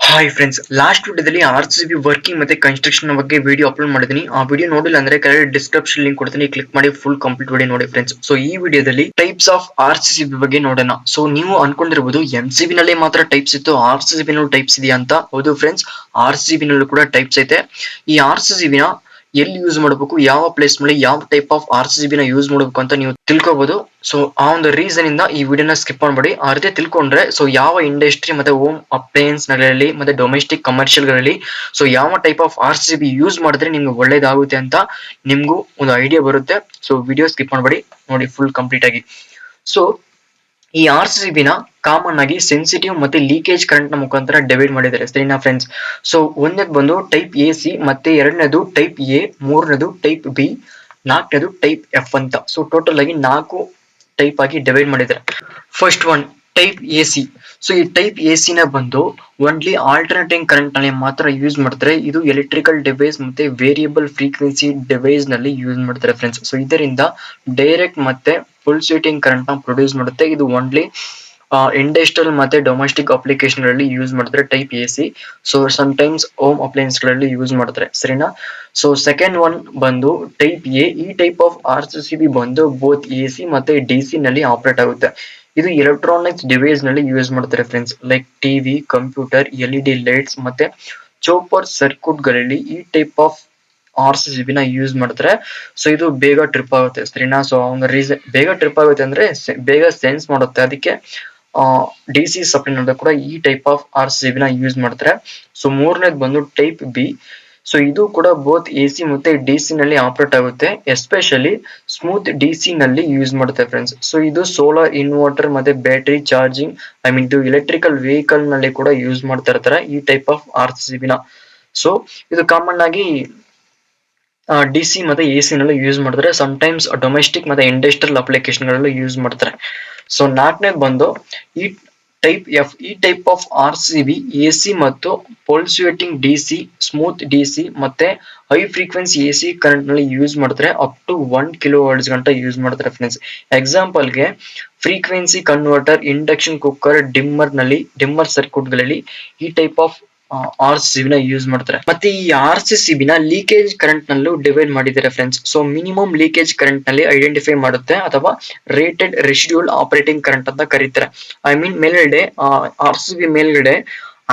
Hi friends, last ವಿಡಿಯೋದಲ್ಲಿ RCCB working ಮತ್ತೆ construction ಬಗ್ಗೆ ವಿಡಿಯೋ ಅಪ್ಲೋಡ್ ಮಾಡಿದೀನಿ. ಆ ವಿಡಿಯೋ ನೋಡಿಲ್ಲ ಅಂದ್ರೆ ಕೆಳಗಡೆ ಡಿಸ್ಕ್ರಿಪ್ಷನ್ ಲಿಂಕ್ ಕೊಡ್ತೀನಿ, ಕ್ಲಿಕ್ ಮಾಡಿ ಫುಲ್ ಕಂಪ್ಲೀಟ್ ವಿಡಿಯೋ ನೋಡಿ ಫ್ರೆಂಡ್ಸ್. ಸೊ ಈ ವಿಡಿಯೋದಲ್ಲಿ ಟೈಪ್ಸ್ ಆಫ್ RCCB ಬಗ್ಗೆ ನೋಡೋಣ. ಸೊ ನೀವು ಅನ್ಕೊಂಡಿರಬಹುದು MCB ನಲ್ಲಿ ಮಾತ್ರ ಟೈಪ್ಸ್ ಇತ್ತು, RCCB ನಲ್ಲೂ ಟೈಪ್ಸ್ ಇದೆಯಾ ಅಂತ. ಹೌದು ಫ್ರೆಂಡ್ಸ್, RCCB ನಲ್ಲೂ ಕೂಡ ಟೈಪ್ಸ್ ಐತೆ. ಈ RCCB ನ ಎಲ್ಲಿ ಯೂಸ್ ಮಾಡಬೇಕು, ಯಾವ ಪ್ಲೇಸ್ ಮೇಲೆ ಯಾವ ಟೈಪ್ ಆಫ್ RCCB ನ ಯೂಸ್ ಮಾಡಬೇಕು ಅಂತ ನೀವು ತಿಳ್ಕೋಬಹುದು. ಸೊ ಆ ಒಂದು ರೀಸನ್ ಇಂದ ಈ ವಿಡಿಯೋನ ಸ್ಕಿಪ್ ಮಾಡಬೇಡಿ. ಆ ರೀತಿ ತಿಳ್ಕೊಂಡ್ರೆ ಸೊ ಯಾವ ಇಂಡಸ್ಟ್ರಿ ಮತ್ತೆ ಹೋಮ್ ಅಪ್ಲಯನ್ಸ್ ಗಳಲ್ಲಿ ಮತ್ತೆ ಡೊಮೆಸ್ಟಿಕ್ ಕಮರ್ಷಿಯಲ್ ಗಳಲ್ಲಿ ಸೊ ಯಾವ ಟೈಪ್ ಆಫ್ RCCB ಯೂಸ್ ಮಾಡಿದ್ರೆ ನಿಮ್ಗೆ ಒಳ್ಳೇದಾಗುತ್ತೆ ಅಂತ ನಿಮ್ಗೂ ಒಂದು ಐಡಿಯಾ ಬರುತ್ತೆ. ಸೊ ವಿಡಿಯೋ ಸ್ಕಿಪ್ ಮಾಡಬೇಡಿ, ನೋಡಿ ಫುಲ್ ಕಂಪ್ಲೀಟ್ ಆಗಿ. ಸೊ ಈ RCCB ನ ಕಾಮನ್ ಆಗಿ ಸೆನ್ಸಿಟಿವ್ ಮತ್ತೆ ಲೀಕೇಜ್ ಕರೆಂಟ್ ನ ಮುಖಾಂತರ ಡಿವೈಡ್ ಮಾಡಿದ್ದಾರೆ, ಸರಿನಾ ಫ್ರೆಂಡ್ಸ್. ಸೊ ಒಂದನೇದು ಬಂದು ಟೈಪ್ AC, ಮತ್ತೆ ಎರಡನೇದು ಟೈಪ್ A, ಮೂರನೇದು ಟೈಪ್ B, ನಾಲ್ಕನೇದು ಟೈಪ್ F ಅಂತ. ಸೊ ಟೋಟಲ್ ಆಗಿ 4 ಟೈಪ್ ಆಗಿ ಡಿವೈಡ್ ಮಾಡಿದ್ದಾರೆ. First one type AC. So ಈ ಟೈಪ್ AC ನ ಬಂದು ಓನ್ಲಿ ಆಲ್ಟರ್ನೇಟಿಂಗ್ ಕರೆಂಟ್ ನಲ್ಲಿ ಮಾತ್ರ ಯೂಸ್ ಮಾಡ್ತಾರೆ. ಇದು ಎಲೆಕ್ಟ್ರಿಕಲ್ ಡಿವೈಸ್ ಮತ್ತೆ ವೇರಿಯಬಲ್ ಫ್ರೀಕ್ವೆನ್ಸಿ ಡಿವೈಸ್ ನಲ್ಲಿ ಯೂಸ್ ಮಾಡ್ತಾರೆ ಫ್ರೆಂಡ್ಸ್. ಸೊ ಇದರಿಂದ ಡೈರೆಕ್ಟ್ ಮತ್ತೆ ಫುಲ್ ಸ್ವಿಟಿಂಗ್ ಕರೆಂಟ್ ನ ಪ್ರೊಡ್ಯೂಸ್ ಮಾಡುತ್ತೆ. ಇದು ಓನ್ಲಿ ಇಂಡಸ್ಟ್ರಿಯಲ್ ಮತ್ತೆ ಡೊಮೆಸ್ಟಿಕ್ ಅಪ್ಲಿಕೇಶನ್ ಗಳಲ್ಲಿ ಯೂಸ್ ಮಾಡ್ತಾರೆ type AC. So times home appliances ಗಳಲ್ಲಿ ಯೂಸ್ ಮಾಡ್ತಾರೆ, ಸರಿನಾ. ಸೊ ಸೆಕೆಂಡ್ ಒನ್ ಬಂದು ಟೈಪ್ A. ಈ ಟೈಪ್ ಆಫ್ RCCB ಬಂದು ಬೋತ್ AC ಮತ್ತೆ DC ನಲ್ಲಿ ಆಪರೇಟ್ ಆಗುತ್ತೆ. ಇದು ಎಲೆಕ್ಟ್ರಾನಿಕ್ಸ್ ಡಿವೈಸ್ ನಲ್ಲಿ ಯೂಸ್ ಮಾಡ್ತಾರೆ friends, like TV, computer, LED lights ಮತ್ತೆ ಚೋಪರ್ ಸರ್ಕ್ಯೂಟ್ ಗಳಲ್ಲಿ ಈ ಟೈಪ್ ಆಫ್ RCCB ನ ಯೂಸ್ ಮಾಡ್ತಾರೆ. ಸೊ ಇದು ಬೇಗ ಟ್ರಿಪ್ ಆಗುತ್ತೆ, ಸರಿನಾ. ಸೊ ಒಂದು ರೀಸನ್ ಬೇಗ ಟ್ರಿಪ್ ಆಗುತ್ತೆ ಅಂದ್ರೆ ಬೇಗ ಸೆನ್ಸ್ ಮಾಡುತ್ತೆ, ಅದಕ್ಕೆ DC ಸಪ್ಲೈ ಕೂಡ ಈ ಟೈಪ್ ಆಫ್ RCCB ನ ಯೂಸ್ ಮಾಡ್ತಾರೆ. ಸೊ ಮೂರನೇದು ಬಂದು ಟೈಪ್ B. ಸೊ ಇದು ಕೂಡ ಬೋತ್ AC ಮತ್ತೆ DC ನಲ್ಲಿ ಆಪರೇಟ್ ಆಗುತ್ತೆ. ಎಸ್ಪೆಷಲಿ ಸ್ಮೂತ್ DC ನಲ್ಲಿ ಯೂಸ್ ಮಾಡುತ್ತೆ ಫ್ರೆಂಡ್ಸ್. ಸೊ ಇದು ಸೋಲಾರ್ ಇನ್ವರ್ಟರ್ ಮತ್ತೆ ಬ್ಯಾಟರಿ ಚಾರ್ಜಿಂಗ್, ಇದು ಎಲೆಕ್ಟ್ರಿಕಲ್ ವೆಹಿಕಲ್ ನಲ್ಲಿ ಕೂಡ ಯೂಸ್ ಮಾಡ್ತಾ ಇರ್ತಾರೆ ಈ ಟೈಪ್ ಆಫ್ RCCB ನ. ಸೊ ಇದು ಕಾಮನ್ ಆಗಿ DC ಮತ್ತೆ AC ನಲ್ಲಿ ಯೂಸ್ ಮಾಡ್ತಾರೆ. ಟೈಮ್ಸ್ ಡೊಮೆಸ್ಟಿಕ್ ಮತ್ತೆ ಇಂಡಸ್ಟ್ರಿಯಲ್ ಅಪ್ಲಿಕೇಶನ್ ಗಳಲ್ಲೂ ಯೂಸ್ ಮಾಡ್ತಾರೆ. ಸೊ ನಾಲ್ಕನೇದು ಬಂದು ಈ ಟೈಪ್ F. ಈ ಟೈಪ್ ಆಫ್ RCCB AC ಮತ್ತು ಪಲ್ಸೇಟಿಂಗ್ DC, ಸ್ಮೂತ್ DC ಮತ್ತೆ ಹೈ ಫ್ರೀಕ್ವೆನ್ಸಿ AC ಕರೆಂಟ್ ನಲ್ಲಿ ಯೂಸ್ ಮಾಡ್ತಾರೆ. ಅಪ್ ಟು 1 kHz ಗಂಟ ಯೂಸ್ ಮಾಡ್ತಾರೆ ಫ್ರೆಂಡ್ಸ್. ಎಕ್ಸಾಂಪಲ್ ಗೆ frequency converter, induction cooker, dimmer circuit ಗಳಲ್ಲಿ ಈ ಟೈಪ್ ಆಫ್ RCCB ನ ಯೂಸ್ ಮಾಡ್ತಾರೆ. ಮತ್ತೆ ಈ RCCB ನ ಲೀಕೇಜ್ ಕರೆಂಟ್ ನಲ್ಲೂ ಡಿವೈಡ್ ಮಾಡಿದ್ದಾರೆ friends. So minimum leakage current ನಲ್ಲಿ ಐಡೆಂಟಿಫೈ ಮಾಡುತ್ತೆ, ಅಥವಾ ರೇಟೆಡ್ ರೆಸಿಡ್ಯೂಲ್ ಆಪರೇಟಿಂಗ್ ಕರೆಂಟ್ ಅಂತ ಕರೀತಾರೆ. ಮೇಲ್ಗಡೆ RCCB ಮೇಲ್ಗಡೆ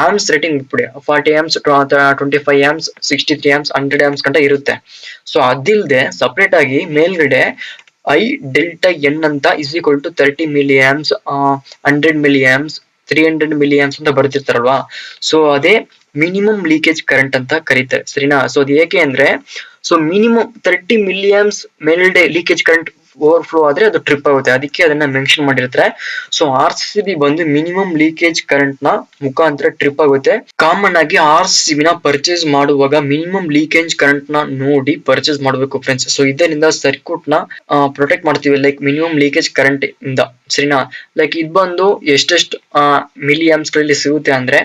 amps rating ಇಟ್ಬಿಡಿ, 40 amps, 25 amps, 63 amps, 100 amps ಗಂಟ ಇರುತ್ತೆ. ಸೊ ಅದಿಲ್ಲದೆ ಸಪರೇಟ್ ಆಗಿ ಮೇಲ್ಗಡೆ I∆N ಅಂತ = 30 milli amps, 100 milli amps, 300 milli amps ಅಂತ ಬರ್ತಿರ್ತಾರಲ್ವಾ. ಸೊ ಅದೇ ಮಿನಿಮಮ್ ಲೀಕೇಜ್ ಕರೆಂಟ್ ಅಂತ ಕರೀತಾರೆ, ಸರಿನಾ. ಸೊ ಅದು ಏಕೆ ಅಂದ್ರೆ ಸೊ ಮಿನಿಮಮ್ 30 milli amps ಮೇಲ್ಗಡೆ ಲೀಕೇಜ್ ಕರೆಂಟ್ ಓವರ್ಫ್ಲೋ ಆದ್ರೆ ಅದು ಟ್ರಿಪ್ ಆಗುತ್ತೆ, ಅದಕ್ಕೆ ಅದನ್ನ ಮೆನ್ಷನ್ ಮಾಡಿರ್ತಾರೆ. ಸೊ RCCB ಬಂದು ಮಿನಿಮಮ್ ಲೀಕೇಜ್ ಕರೆಂಟ್ ನ ಮುಖಾಂತರ ಟ್ರಿಪ್ ಆಗುತ್ತೆ. ಕಾಮನ್ ಆಗಿ RCCB ನ ಪರ್ಚೇಸ್ ಮಾಡುವಾಗ ಮಿನಿಮಮ್ ಲೀಕೇಜ್ ಕರೆಂಟ್ ನ ನೋಡಿ ಪರ್ಚೇಸ್ ಮಾಡಬೇಕು ಫ್ರೆಂಡ್ಸ್. ಸೊ ಇದರಿಂದ ಸರ್ಕ್ಯೂಟ್ ನ ಪ್ರೊಟೆಕ್ಟ್ ಮಾಡ್ತೀವಿ, ಲೈಕ್ ಮಿನಿಮಮ್ ಲೀಕೇಜ್ ಕರೆಂಟ್ ಇಂದ, ಸರಿನಾ. ಲೈಕ್ ಇದು ಬಂದು ಎಷ್ಟೆಷ್ಟು ಮಿಲಿ ಆಮ್ಸ್ ಗಳಲ್ಲಿ ಸಿಗುತ್ತೆ ಅಂದ್ರೆ,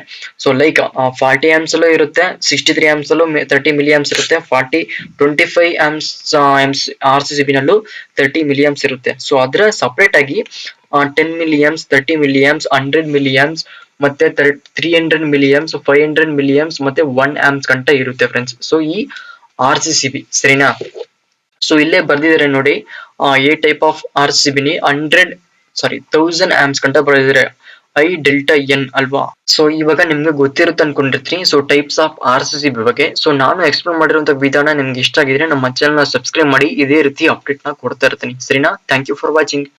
ಸೊ ಲೈಕ್ 40 amps ಅಲ್ಲೂ ಇರುತ್ತೆ, 63 amps ಅಲ್ಲೂ 30 milli amps ಇರುತ್ತೆ, 25 amps RCCB ನಲ್ಲೂ 30 milli amps ಇರುತ್ತೆ. ಸೊ ಅದರ ಸಪರೇಟ್ ಆಗಿ 10 milli amps, 30 milli amps, 100 milli amps ಮತ್ತೆ 300 milli amps, 500 milli amps ಮತ್ತೆ 1 amps ಗಂಟ ಇರುತ್ತೆ ಫ್ರೆಂಡ್ಸ್. ಸೊ ಈ RCCB, ಸರಿನಾ. ಸೊ ಇಲ್ಲೇ ಬರ್ದಿದ್ದಾರೆ ನೋಡಿ, ಎ ಟೈಪ್ ಆಫ್ RCCB ನಿ 1000 amps ಗಂಟ ಬರ್ದಿದ್ದಾರೆ, I∆N ಅಲ್ವಾ. ಸೊ ಇವಾಗ ನಿಮ್ಗೆ ಗೊತ್ತಿರುತ್ತೆ ಅನ್ಕೊಂಡಿರ್ತೀನಿ ಸೊ ಟೈಪ್ಸ್ ಆಫ್ RCCB ಬಗ್ಗೆ. ಸೊ ನಾನು ಎಕ್ಸ್ಪ್ಲೇನ್ ಮಾಡಿರುವಂತ ವಿಧಾನ ನಿಮ್ಗೆ ಇಷ್ಟ ಆಗಿದ್ರೆ ನಮ್ಮ ಚಾನೆಲ್ ನ ಸಬ್ಸ್ಕ್ರೈಬ್ ಮಾಡಿ, ಇದೇ ರೀತಿ ಅಪ್ಡೇಟ್ ನ ಕೊಡ್ತಾ ಇರ್ತೀನಿ, ಸರಿನಾ. Thank you for watching.